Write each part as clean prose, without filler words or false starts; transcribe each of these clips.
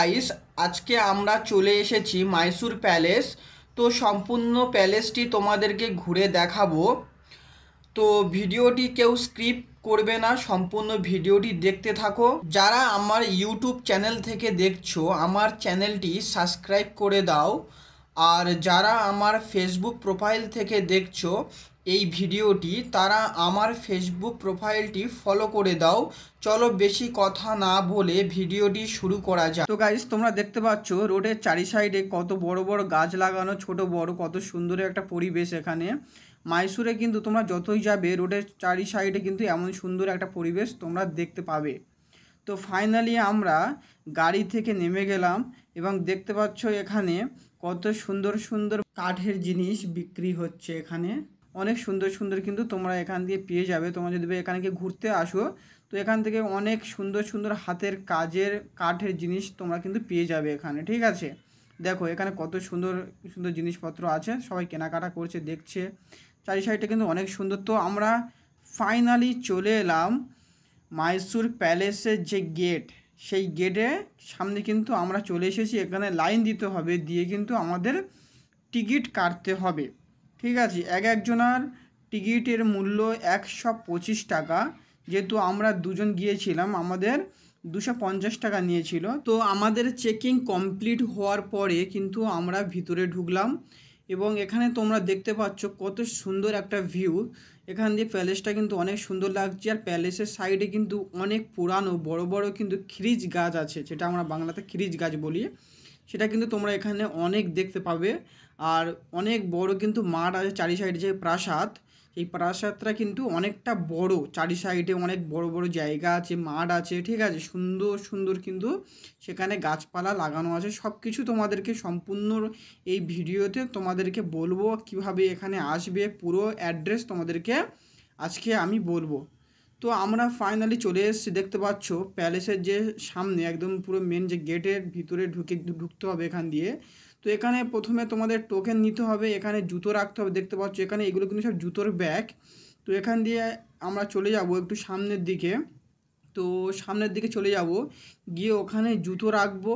Guys, আজকে আমরা চলে এসেছি মাইসুর প্যালেস। তো সম্পূর্ণ প্যালেসটি তোমাদেরকে ঘুরে দেখাবো। তো ভিডিওটি কেউ স্কিপ করবে না, সম্পূর্ণ ভিডিওটি দেখতে থাকো। যারা আমার ইউটিউব চ্যানেল থেকে দেখছো, আমার চ্যানেলটি সাবস্ক্রাইব করে দাও। আর যারা আমার ফেসবুক প্রোফাইল থেকে দেখছো এই ভিডিওটি, তারা আমার ফেসবুক প্রোফাইলটি ফলো করে দাও। চলো বেশি কথা না বলে ভিডিওটি শুরু করা যাক। তো গাইস, তোমরা দেখতে পাচ্ছ রোডের চারি সাইডে কত বড় বড় গাছ লাগানো, ছোট বড় কত সুন্দর একটা পরিবেশ এখানে। মাইসুরে কিন্তু তোমরা যতই যাবে রোডের চারি সাইডে কিন্তু এমন সুন্দর একটা পরিবেশ তোমরা দেখতে পাবে। তো ফাইনালি আমরা গাড়ি থেকে নেমে গেলাম এবং দেখতে পাচ্ছ এখানে কত সুন্দর সুন্দর কাঠের জিনিস বিক্রি হচ্ছে। এখানে অনেক সুন্দর সুন্দর কিন্তু তোমরা এখান দিয়ে পেয়ে যাবে। তোমরা যদি এখানে গিয়ে ঘুরতে আসো তো এখান থেকে অনেক সুন্দর সুন্দর হাতের কাজের কাঠের জিনিস তোমরা কিন্তু পেয়ে যাবে এখানে, ঠিক আছে। দেখো এখানে কত সুন্দর সুন্দর জিনিসপত্র আছে, সবাই কেনাকাটা করছে, দেখছে। চারি সাইডটা কিন্তু অনেক সুন্দর। তো আমরা ফাইনালি চলে এলাম মাইসুর প্যালেসের যে গেট, সেই গেটের সামনে কিন্তু আমরা চলে এসেছি। এখানে লাইন দিতে হবে, দিয়ে কিন্তু আমাদের টিকিট কাটতে হবে, ঠিক আছে। একজনের টিকিটের মূল্য 125 টাকা। যেহেতু আমরা দুজন গিয়েছিলাম, আমাদের 250 টাকা নিয়েছিল। তো আমাদের চেকিং কমপ্লিট হওয়ার পরে কিন্তু আমরা ভিতরে ঢুকলাম এবং এখানে তোমরা দেখতে পাচ্ছ কত সুন্দর একটা ভিউ। এখান দিয়ে প্যালেসটা কিন্তু অনেক সুন্দর লাগছে। আর প্যালেসের সাইডে কিন্তু অনেক পুরানো বড় বড় কিন্তু খিরিজ গাছ আছে, যেটা আমরা বাংলাতে খিরিজ গাছ বলি। সেটা কিন্তু তোমরা এখানে অনেক দেখতে পাবে। আর অনেক বড় কিন্তু মাঠ আছে চারি সাইডে। যে প্রাসাদ, এই প্রাসাদটা কিন্তু অনেকটা বড়, চারি সাইডে অনেক বড় বড় জায়গা আছে, মাঠ আছে, ঠিক আছে। সুন্দর সুন্দর কিন্তু সেখানে গাছপালা লাগানো আছে। সব কিছু তোমাদেরকে সম্পূর্ণ এই ভিডিওতে তোমাদেরকে বলবো, কিভাবে এখানে আসবে পুরো অ্যাড্রেস তোমাদেরকে আজকে আমি বলবো। তো আমরা ফাইনালি চলে এসেছি, দেখতে পাচ্ছ প্যালেসের যে সামনে একদম পুরো মেন যে গেটের ভিতরে ঢুকতে হবে এখান দিয়ে। তো এখানে প্রথমে তোমাদের টোকেন নিতে হবে, এখানে জুতো রাখতে হবে। দেখতে পাচ্ছ এখানে এগুলো কিন্তু সব জুতোর ব্যাগ। তো এখান দিয়ে আমরা চলে যাব একটু সামনের দিকে। তো সামনের দিকে চলে যাব, গিয়ে ওখানে জুতো রাখবো।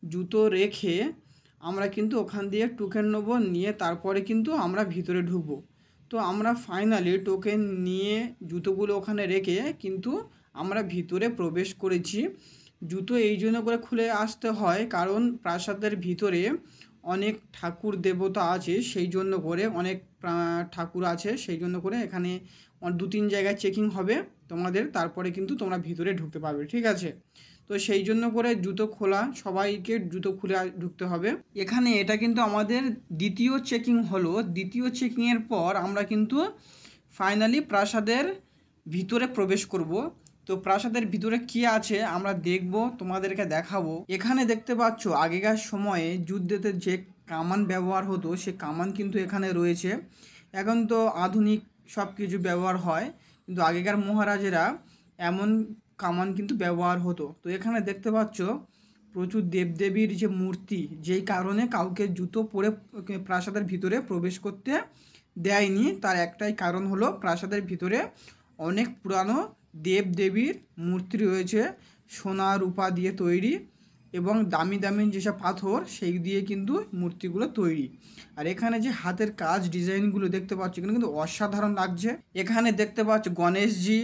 জুতো রেখে আমরা কিন্তু ওখান দিয়ে টোকেন নেবো, নিয়ে তারপরে কিন্তু আমরা ভিতরে ঢুকবো। তো আমরা ফাইনালি টোকেন নিয়ে জুতোগুলো ওখানে রেখে কিন্তু আমরা ভিতরে প্রবেশ করেছি। জুতো এই জন্য করে খুলে আসতে হয়, কারণ প্রাসাদের ভিতরে অনেক ঠাকুর দেবতা আছে, সেই জন্য করে অনেক ঠাকুর আছে, সেই জন্য করে এখানে 2-3 জায়গায় চেকিং হবে তোমাদের, তারপরে কিন্তু তোমরা ভিতরে ঢুকতে পারবে, ঠিক আছে। তো সেই জন্য করে জুতো খোলা, সবাইকে জুতো খুলে ঢুকতে হবে এখানে। এটা কিন্তু আমাদের দ্বিতীয় চেকিং হলো। দ্বিতীয় চেকিংয়ের পর আমরা কিন্তু ফাইনালি প্রাসাদের ভিতরে প্রবেশ করব। তো প্রাসাদের ভিতরে কি আছে আমরা দেখব, তোমাদেরকে দেখাবো। এখানে দেখতে পাচ্ছ আগেকার সময়ে যুদ্ধেতে যে কামান ব্যবহার হতো, সে কামান কিন্তু এখানে রয়েছে। এখন তো আধুনিক সব কিছু ব্যবহার হয়, কিন্তু আগেকার মহারাজেরা এমন কামান কিন্তু ব্যবহার হতো। তো এখানে দেখতে পাচ্ছ প্রচুর দেবদেবীর যে মূর্তি, যেই কারণে কাউকে জুতো পরে প্রাসাদের ভিতরে প্রবেশ করতে দেয়নি, তার একটাই কারণ হলো প্রাসাদের ভিতরে অনেক পুরানো দেবদেবীর মূর্তি রয়েছে, সোনা রূপা দিয়ে তৈরি এবং দামি দামি যেসব পাথর সেই দিয়ে কিন্তু মূর্তিগুলো তৈরি। আর এখানে যে হাতের কাজ ডিজাইনগুলো দেখতে পাচ্ছ, এখানে কিন্তু অসাধারণ লাগছে। এখানে দেখতে পাচ্ছ গণেশজি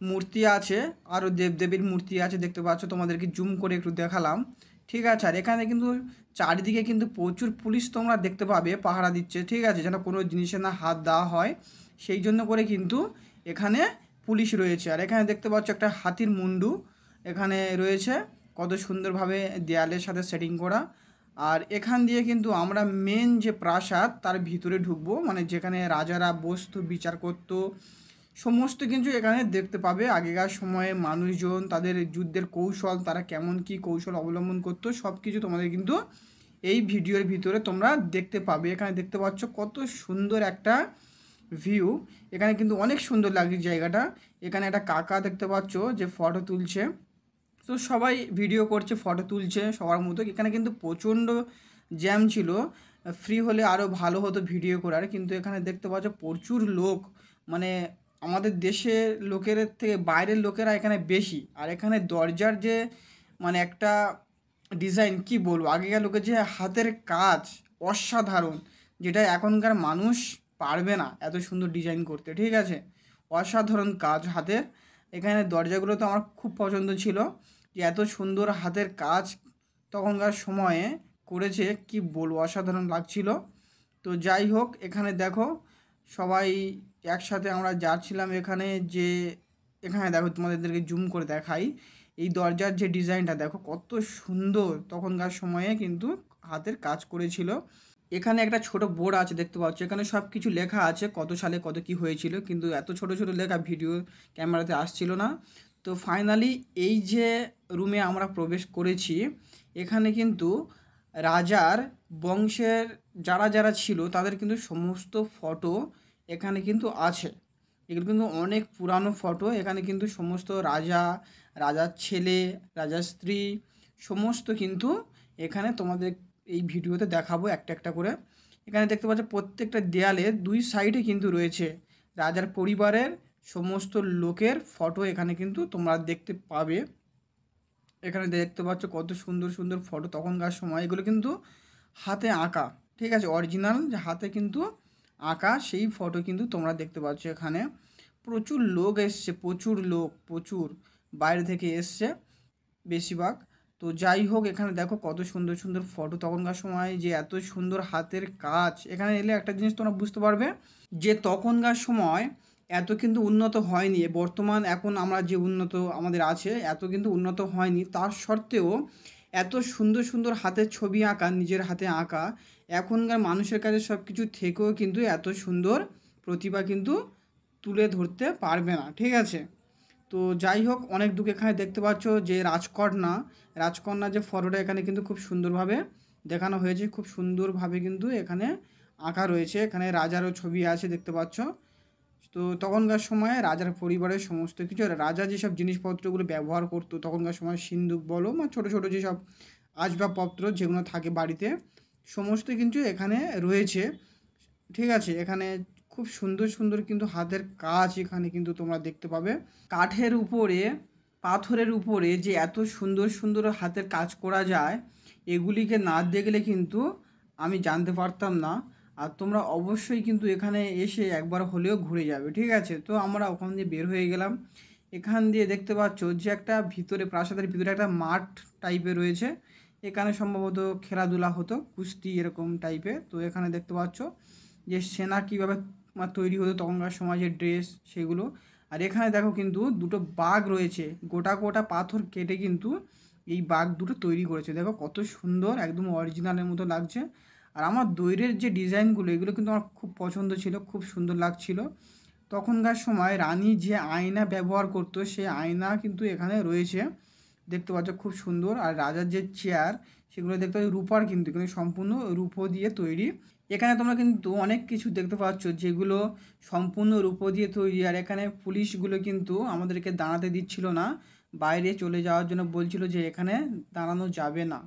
মূর্তি আছে, আরও দেবদেবীর মূর্তি আছে, দেখতে পাচ্ছ। তোমাদেরকে জুম করে একটু দেখালাম, ঠিক আছে। আর এখানে কিন্তু চারিদিকে কিন্তু প্রচুর পুলিশ তোমরা দেখতে পাবে, পাহারা দিচ্ছে, ঠিক আছে, যেন কোনো জিনিসে না হাত দেওয়া হয়, সেই জন্য করে কিন্তু এখানে পুলিশ রয়েছে। আর এখানে দেখতে পাচ্ছ একটা হাতির মুন্ডু এখানে রয়েছে, কত সুন্দরভাবে দেয়ালের সাথে সেটিং করা। আর এখান দিয়ে কিন্তু আমরা মেন যে প্রাসাদ তার ভিতরে ঢুকবো, মানে যেখানে রাজারা বসতো, বিচার করতো, সমস্ত কিছু এখানে দেখতে পাবে। আগেকার সময়ে মানুষজন তাদের যুদ্ধের কৌশল, তারা কেমন কি কৌশল অবলম্বন করতো, সব কিছু তোমাদের কিন্তু এই ভিডিওর ভিতরে তোমরা দেখতে পাবে। এখানে দেখতে পাচ্ছ কত সুন্দর একটা ভিউ, এখানে কিন্তু অনেক সুন্দর লাগছে জায়গাটা। এখানে একটা কাকা দেখতে পাচ্ছ যে ফটো তুলছে। তো সবাই ভিডিও করছে, ফটো তুলছে সবার মতো। এখানে কিন্তু প্রচণ্ড জ্যাম ছিল, ফ্রি হলে আরও ভালো হতো ভিডিও করার, কিন্তু এখানে দেখতে পাচ্ছ প্রচুর লোক, মানে আমাদের দেশের লোকের থেকে বাইরের লোকেরা এখানে বেশি। আর এখানে দরজার যে মানে একটা ডিজাইন কি বলবো, আগেকার লোকের যে হাতের কাজ অসাধারণ, যেটা এখনকার মানুষ পারবে না এত সুন্দর ডিজাইন করতে। ঠিক আছে, অসাধারণ কাজ হাতের। এখানে দরজাগুলো তো আমার খুব পছন্দ ছিল, যে এত সুন্দর হাতের কাজ তখনকার সময়ে করেছে, কি বলবো, অসাধারণ লাগছিল। তো যাই হোক, এখানে দেখো সবাই একসাথে আমরা যাচ্ছিলাম এখানে, যে এখানে দেখো তোমাদেরকে জুম করে দেখাই, এই দরজার যে ডিজাইনটা দেখো কত সুন্দর, তখনকার সময়ে কিন্তু হাতের কাজ করেছিল। এখানে একটা ছোট বোর্ড আছে দেখতে পাচ্ছ, এখানে সব কিছু লেখা আছে কত সালে কত কি হয়েছিল, কিন্তু এত ছোট ছোট লেখা ভিডিও ক্যামেরাতে আসছিল না। তো ফাইনালি এই যে রুমে আমরা প্রবেশ করেছি, এখানে কিন্তু রাজার বংশের যারা যারা ছিল তাদের কিন্তু সমস্ত ফটো এখানে কিন্তু আছে। এগুলো কিন্তু অনেক পুরানো ফটো, এখানে কিন্তু সমস্ত রাজা, রাজার ছেলে, রাজার স্ত্রী সমস্ত কিন্তু এখানে তোমাদের এই ভিডিওতে দেখাবো একটা একটা করে। এখানে দেখতে পাচ্ছ প্রত্যেকটা দেয়ালে দুই সাইডে কিন্তু রয়েছে রাজার পরিবারের সমস্ত লোকের ফটো, এখানে কিন্তু তোমরা দেখতে পাবে। এখানে দেখতে পাচ্ছ কত সুন্দর সুন্দর ফটো তখনকার সময়, এগুলো কিন্তু হাতে আঁকা। ঠিক আছে, অরিজিনাল যে হাতে কিন্তু আঁকা সেই ফটো কিন্তু তোমরা দেখতে পাচ্ছ। এখানে প্রচুর লোক এসছে, প্রচুর লোক, প্রচুর বাইরে থেকে এসছে বেশিরভাগ। তো যাই হোক, এখানে দেখো কত সুন্দর সুন্দর ফটো তখনকার সময়, যে এত সুন্দর হাতের কাজ। এখানে এলে একটা জিনিস তোমরা বুঝতে পারবে, যে তখনকার সময় এত কিন্তু উন্নত হয়নি, বর্তমান এখন আমরা যে উন্নত আমাদের আছে এত কিন্তু উন্নত হয়নি, তার সত্ত্বেও এত সুন্দর সুন্দর হাতের ছবি আঁকা, নিজের হাতে আঁকা এখনকার মানুষের কাছে সব কিছু থেকেও কিন্তু এত সুন্দর প্রতিভা কিন্তু তুলে ধরতে পারবে না। ঠিক আছে, তো যাই হোক, অনেক দূর এখানে দেখতে পাচ্ছ যে রাজকন্যা, রাজকন্যা যে ফটোটা এখানে কিন্তু খুব সুন্দরভাবে দেখানো হয়েছে, খুব সুন্দরভাবে কিন্তু এখানে আঁকা রয়েছে। এখানে রাজারও ছবি আছে দেখতে পাচ্ছ। তো তখনকার সময়ে রাজার পরিবারের সমস্ত কিছু, রাজা যেসব জিনিসপত্রগুলো ব্যবহার করতো তখনকার সময়, সিন্দুক বলো বা ছোটো ছোটো যেসব আসবাবপত্র যেগুলো থাকে বাড়িতে, সমস্ত কিন্তু এখানে রয়েছে। ঠিক আছে, এখানে খুব সুন্দর সুন্দর কিন্তু হাতের কাজ এখানে কিন্তু তোমরা দেখতে পাবে। কাঠের উপরে, পাথরের উপরে যে এত সুন্দর সুন্দর হাতের কাজ করা যায়, এগুলিকে না দেখলে কিন্তু আমি জানতে পারতাম না। আর তোমরা অবশ্যই কিন্তু এখানে এসে একবার হলেও ঘুরে যাবে। ঠিক আছে, তো আমরা ওখান দিয়ে বের হয়ে গেলাম। এখান দিয়ে দেখতে পাচ্ছ যে একটা ভিতরে, প্রাসাদের ভিতরে একটা মাঠ টাইপের রয়েছে, এখানে সম্ভবত খেলাধুলা হতো, কুস্তি এরকম টাইপের। তো এখানে দেখতে পাচ্ছ যে সেনা কীভাবে তৈরি হতো তখনকার সময়, যে ড্রেস সেগুলো। আর এখানে দেখো কিন্তু দুটো বাঘ রয়েছে, গোটা গোটা পাথর কেটে কিন্তু এই বাঘ দুটো তৈরি করেছে, দেখো কত সুন্দর, একদম অরিজিনালের মতো লাগছে। আর আমার দইয়ের যে ডিজাইনগুলো, এগুলো কিন্তু আমার খুব পছন্দ ছিল, খুব সুন্দর লাগছিল। তখনকার সময় রানী যে আয়না ব্যবহার করতো, সে আয়না কিন্তু এখানে রয়েছে দেখতে পাচ্ছ, খুব সুন্দর। আর রাজার যে চেয়ার, সেগুলো দেখতে পাচ্ছ রূপার, কিন্তু এখানে সম্পূর্ণ রূপো দিয়ে তৈরি। এখানে তোমরা কিন্তু অনেক কিছু দেখতে পাচ্ছ যেগুলো সম্পূর্ণ রূপো দিয়ে তৈরি। আর এখানে পুলিশগুলো কিন্তু আমাদেরকে দাঁড়াতে দিচ্ছিল না, বাইরে চলে যাওয়ার জন্য বলছিল যে এখানে দাঁড়ানো যাবে না।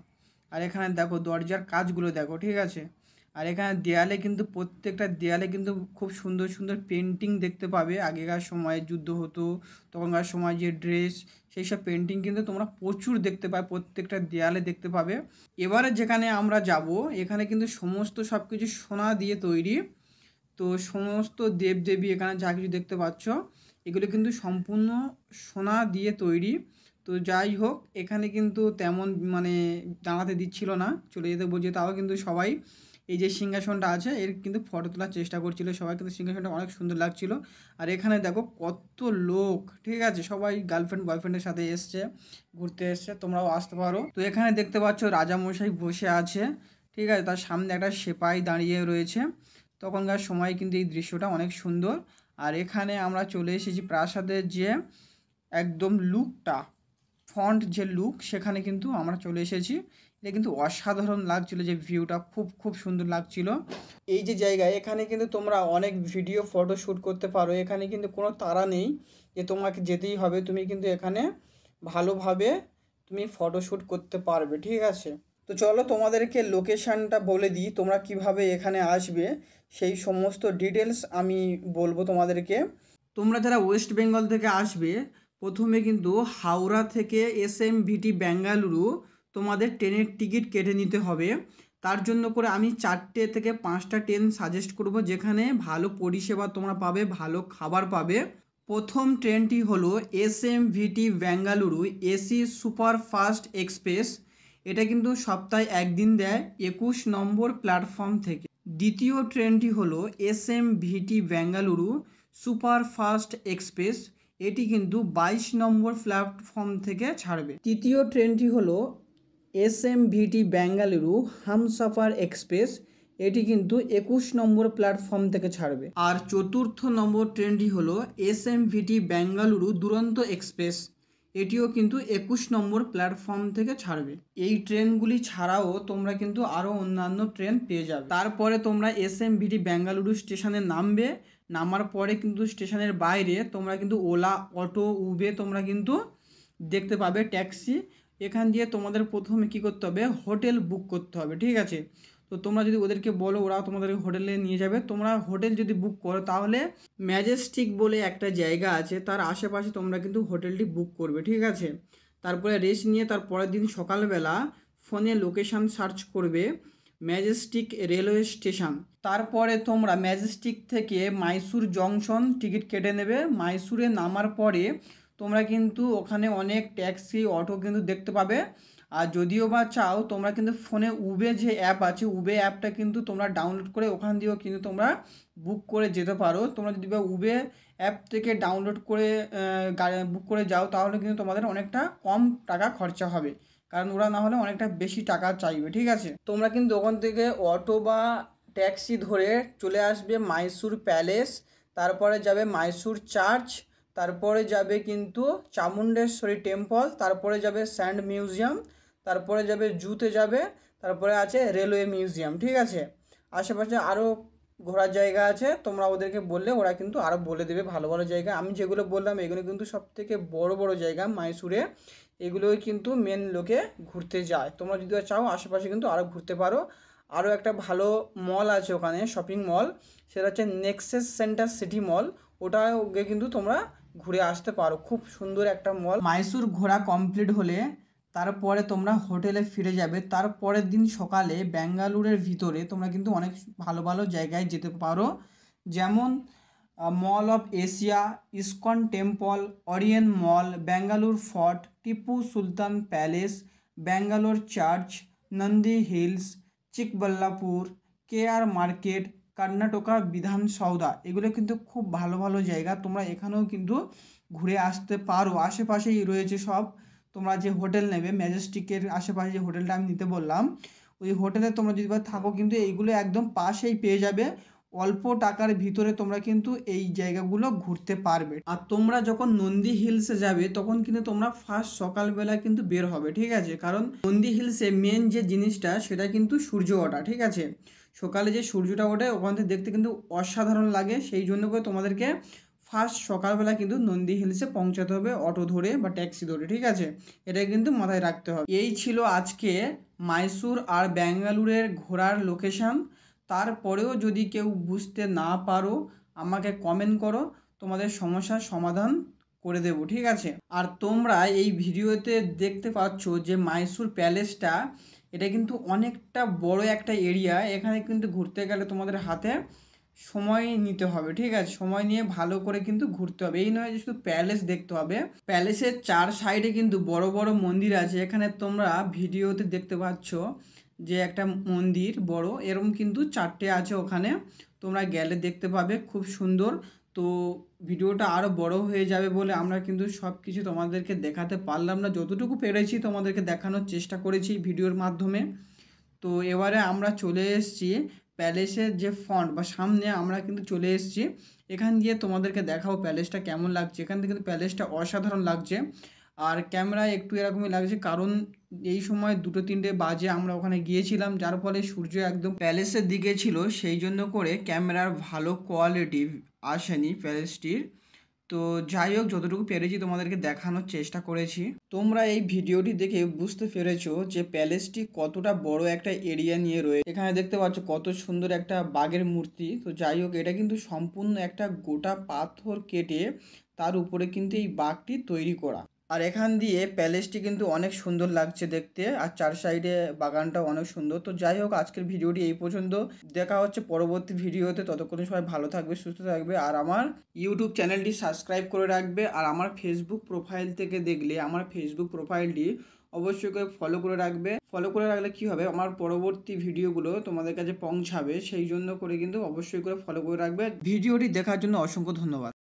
আর এখানে দেখো দরজার কাজগুলো দেখো। ঠিক আছে, আর এখানে দেয়ালে কিন্তু, প্রত্যেকটা দেয়ালে কিন্তু খুব সুন্দর সুন্দর পেন্টিং দেখতে পাবে। আগেকার সময়ে যুদ্ধ হতো তখনকার সময় যে ড্রেস, সেই সব পেন্টিং কিন্তু তোমরা প্রচুর দেখতে পাবে, প্রত্যেকটা দেয়ালে দেখতে পাবে। এবারে যেখানে আমরা যাব, এখানে কিন্তু সমস্ত সব কিছু সোনা দিয়ে তৈরি। তো সমস্ত দেবদেবী এখানে যা কিছু দেখতে পাচ্ছ, এগুলো কিন্তু সম্পূর্ণ সোনা দিয়ে তৈরি। তো যাই হোক, এখানে কিন্তু তেমন দাঁড়াতে দিচ্ছিল না, চলে যেতে বলছে। তাও কিন্তু সবাই এই যে সিংহাসনটা আছে এর কিন্তু ফটো তোলার চেষ্টা করছিল সবাই, কিন্তু সিংহাসনটা অনেক সুন্দর লাগছিল। আর এখানে দেখো কত লোক, ঠিক আছে, সবাই গার্লফ্রেন্ড বয়ফ্রেন্ডের সাথে এসছে, ঘুরতে এসছে, তোমরাও আসতে পারো। তো এখানে দেখতে পাচ্ছ রাজামশাই বসে আছে, ঠিক আছে, তার সামনে একটা সেপাই দাঁড়িয়ে রয়েছে। তখনকার সময় কিন্তু এই দৃশ্যটা অনেক সুন্দর। আর এখানে আমরা চলে এসেছি প্রাসাদের যে একদম লুকটা, ফ্রন্ট যে লুক, সেখানে কিন্তু আমরা চলে এসেছি। এটা কিন্তু অসাধারণ লাগছিল, যে ভিউটা খুব খুব সুন্দর লাগছিল। এই যে জায়গায়, এখানে কিন্তু তোমরা অনেক ভিডিও ফটো শ্যুট করতে পারো, এখানে কিন্তু কোনো তাড়া নেই যে তোমাকে যেতেই হবে, তুমি কিন্তু এখানে ভালোভাবে তুমি ফটো শ্যুট করতে পারবে। ঠিক আছে, তো চলো তোমাদেরকে লোকেশানটা বলে দিই, তোমরা কিভাবে এখানে আসবে সেই সমস্ত ডিটেলস আমি বলবো তোমাদেরকে। তোমরা যারা ওয়েস্ট বেঙ্গল থেকে আসবে, প্রথমে কিন্তু হাওড়া থেকে এসএমভিটি বেঙ্গালুরু তোমাদের ট্রেনের টিকিট কেটে নিতে হবে। তার জন্য করে আমি 4টে থেকে 5টা ট্রেন সাজেস্ট করব, যেখানে ভালো পরিষেবা তোমরা পাবে, ভালো খাবার পাবে। প্রথম ট্রেনটি হলো SMVT Bengaluru AC superfast express. এটা কিন্তু সপ্তাহে একদিন দেয় 21 নম্বর প্ল্যাটফর্ম থেকে। দ্বিতীয় ট্রেনটি হলো SMVT বেঙ্গালুরু সুপারফাস্ট এক্সপ্রেস। এটি কিন্তু 22 নম্বর প্ল্যাটফর্ম থেকে ছাড়বে। তৃতীয় ট্রেনটি হলো SMVT বেঙ্গালুরু হামসফর এক্সপ্রেস। এটি কিন্তু 21 নম্বর প্ল্যাটফর্ম থেকে ছাড়বে। আর চতুর্থ নম্বর ট্রেনটি হলো SMVT বেঙ্গালুরু দুরন্ত এক্সপ্রেস। এটিও কিন্তু 21 নম্বর প্ল্যাটফর্ম থেকে ছাড়বে। এই ট্রেনগুলি ছাড়াও তোমরা কিন্তু আরও অন্যান্য ট্রেন পেয়ে যাবে। তারপরে তোমরা SMVT বেঙ্গালুরু স্টেশনে নামবে। নামার পরে কিন্তু স্টেশনের বাইরে তোমরা কিন্তু ওলা, অটো, উবের তোমরা কিন্তু দেখতে পাবে, ট্যাক্সি। এখান দিয়ে তোমাদের প্রথমে কী করতে হবে, হোটেল বুক করতে হবে, ঠিক আছে। তো তোমরা যদি ওদেরকে বলো, ওরা তোমাদেরকে হোটেলে নিয়ে যাবে। তোমরা হোটেল যদি বুক করো তাহলে ম্যাজেস্টিক বলে একটা জায়গা আছে, তার আশেপাশে তোমরা কিন্তু হোটেলটি বুক করবে, ঠিক আছে। তারপরে রেস্ট নিয়ে তার পরের দিন সকালবেলা ফোনে লোকেশান সার্চ করবে ম্যাজেস্টিক রেলওয়ে স্টেশন। তারপরে তোমরা ম্যাজেস্টিক থেকে মাইসুর জংশন টিকিট কেটে নেবে। মাইসুরে নামার পরে তোমরা কিন্তু ওখানে অনেক ট্যাক্সি, অটো কিন্তু দেখতে পাবে। আর যদিও বা চাও তোমরা কিন্তু ফোনে উবে যে অ্যাপ আছে, উবে অ্যাপটা কিন্তু তোমরা ডাউনলোড করে ওখান দিয়েও কিন্তু তোমরা বুক করে যেতে পারো। তোমরা যদি বা উবে অ্যাপ থেকে ডাউনলোড করে গাড়ি বুক করে যাও তাহলে কিন্তু তোমাদের অনেকটা কম টাকা খরচা হবে, কারণ ওরা না হলে অনেকটা বেশি টাকা চাইবে, ঠিক আছে। তোমরা কিন্তু ওখান থেকে অটো বা ট্যাক্সি ধরে চলে আসবে মাইসুর প্যালেস, তারপরে যাবে মাইসুর চার্চ, তারপরে যাবে কিন্তু চামুণ্ডেশ্বরী টেম্পল, তারপরে যাবে স্যান্ড মিউজিয়াম, তারপরে যাবে জুতে যাবে, তারপরে আছে রেলওয়ে মিউজিয়াম, ঠিক আছে। আশেপাশে আরও ঘোরার জায়গা আছে, তোমরা ওদেরকে বললে ওরা কিন্তু আরও বলে দেবে ভালো ভালো জায়গা। আমি যেগুলো বললাম এগুলো কিন্তু সবথেকে বড় বড় জায়গা মাইসুরে, এগুলোই কিন্তু মেন লোকে ঘুরতে যায়। তোমরা যদি চাও আশেপাশে কিন্তু আরও ঘুরতে পারো। আরও একটা ভালো মল আছে ওখানে, শপিং মল, সেটা হচ্ছে নেক্সাস সেন্টার সিটি মল। ওটাও গিয়ে কিন্তু তোমরা ঘুরে আসতে পারো, খুব সুন্দর একটা মল। মাইসুর ঘোরা কমপ্লিট হলে তারপরে তোমরা হোটেলে ফিরে যাবে। তারপরের দিন সকালে বেঙ্গালুরের ভিতরে তোমরা কিন্তু অনেক ভালো ভালো জায়গায় যেতে পারো, যেমন mall of Asia, ISKCON temple, Orient mall, Bengaluru fort, Tipu Sultan palace, Bangalore church, Nandi hills, Chikballapur, KR market, Karnataka Vidhana Soudha. এগুলো কিন্তু খুব ভালো ভালো জায়গা, তোমরা এখানেও কিন্তু ঘুরে আসতে পারো। আশেপাশেই রয়েছে সব। তোমরা যে হোটেল নেবে ম্যাজেস্টিকের আশেপাশে যে হোটেলটা আমি নিতে বললাম, ওই হোটেলে তোমরা যদি বা থাকো কিন্তু এইগুলো একদম পাশেই পেয়ে যাবে। অল্প টাকার ভিতরে তোমরা কিন্তু এই জায়গাগুলো ঘুরতে পারবে। আর তোমরা যখন নন্দী হিলসে যাবে তখন কিন্তু তোমরা ফার্স্ট সকালবেলা কিন্তু বের হবে, ঠিক আছে। কারণ নন্দী হিলসে মেন যে জিনিসটা সেটা কিন্তু সূর্য ওঠা, ঠিক আছে। সকালে যে সূর্যটা ওঠে ওখান থেকে দেখতে কিন্তু অসাধারণ লাগে, সেই জন্য করে তোমাদেরকে ফার্স্ট সকালবেলা কিন্তু নন্দী হিলসে পৌঁছাতে হবে অটো ধরে বা ট্যাক্সি ধরে, ঠিক আছে। এটা কিন্তু মাথায় রাখতে হবে। এই ছিল আজকে মাইসুর আর ব্যাঙ্গালুরের ঘোরার লোকেশান। তারপরেও যদি কেউ বুঝতে না পারো আমাকে কমেন্ট করো, তোমাদের সমস্যার সমাধান করে দেবো, ঠিক আছে। আর তোমরা এই ভিডিওতে দেখতে পাচ্ছ যে মাইসুর প্যালেসটা, এটা কিন্তু অনেকটা বড় একটা এরিয়া। এখানে কিন্তু ঘুরতে গেলে তোমাদের হাতে সময় নিতে হবে, ঠিক আছে। সময় নিয়ে ভালো করে কিন্তু ঘুরতে হবে, এই নয় যে শুধু প্যালেস দেখতে হবে। প্যালেসের 4 সাইডে কিন্তু বড় বড় মন্দির আছে। এখানে তোমরা ভিডিওতে দেখতে পাচ্ছ যে একটা মন্দির বড়, এরকম কিন্তু 4টে আছে ওখানে, তোমরা গেলে দেখতে পাবে, খুব সুন্দর। তো ভিডিওটা আরও বড় হয়ে যাবে বলে আমরা কিন্তু সব কিছু তোমাদেরকে দেখাতে পারলাম না, যতটুকু পেরেছি তোমাদেরকে দেখানোর চেষ্টা করেছি ভিডিওর মাধ্যমে। তো এবারে আমরা চলে এসেছি প্যালেসের যে ফ্রন্ট বা সামনে, আমরা কিন্তু চলে এসেছি। এখান দিয়ে তোমাদেরকে দেখাও প্যালেসটা কেমন লাগছে। এখান থেকে কিন্তু প্যালেসটা অসাধারণ লাগছে, আর ক্যামেরায় একটু এরকমই লাগছে, কারণ এই সময় 2-3টে বাজে আমরা ওখানে গিয়েছিলাম, যার ফলে সূর্য একদম প্যালেসের দিকে ছিল, সেই জন্য করে ক্যামেরার ভালো কোয়ালিটি আসেনি প্যালেসটির। তো যাই হোক, যতটুকু পেরেছি তোমাদেরকে দেখানোর চেষ্টা করেছি। তোমরা এই ভিডিওটি দেখে বুঝতে পেরেছো যে প্যালেসটি কতটা বড় একটা এরিয়া নিয়ে রয়েছে। এখানে দেখতে পাচ্ছ কত সুন্দর একটা বাঘের মূর্তি। তো যাই হোক, এটা কিন্তু সম্পূর্ণ একটা গোটা পাথর কেটে তার উপরে কিন্তু এই বাঘটি তৈরি করা। আর এখান দিয়ে প্যালেসটি কিন্তু অনেক সুন্দর লাগছে দেখতে, আর চার সাইডে বাগানটাও অনেক সুন্দর। তো যাই হোক, আজকের ভিডিওটি এই পর্যন্ত। দেখা হচ্ছে পরবর্তী ভিডিওতে। ততক্ষণে সবাই ভালো থাকবে, সুস্থ থাকবে, আর আমার ইউটিউব চ্যানেলটি সাবস্ক্রাইব করে রাখবে। আর আমার ফেসবুক প্রোফাইল থেকে দেখলে আমার ফেসবুক প্রোফাইলটি অবশ্যই করে ফলো করে রাখবে। ফলো করে রাখলে কি হবে, আমার পরবর্তী ভিডিওগুলো তোমাদের কাছে পৌঁছাবে, সেই জন্য করে কিন্তু অবশ্যই করে ফলো করে রাখবে। ভিডিওটি দেখার জন্য অসংখ্য ধন্যবাদ।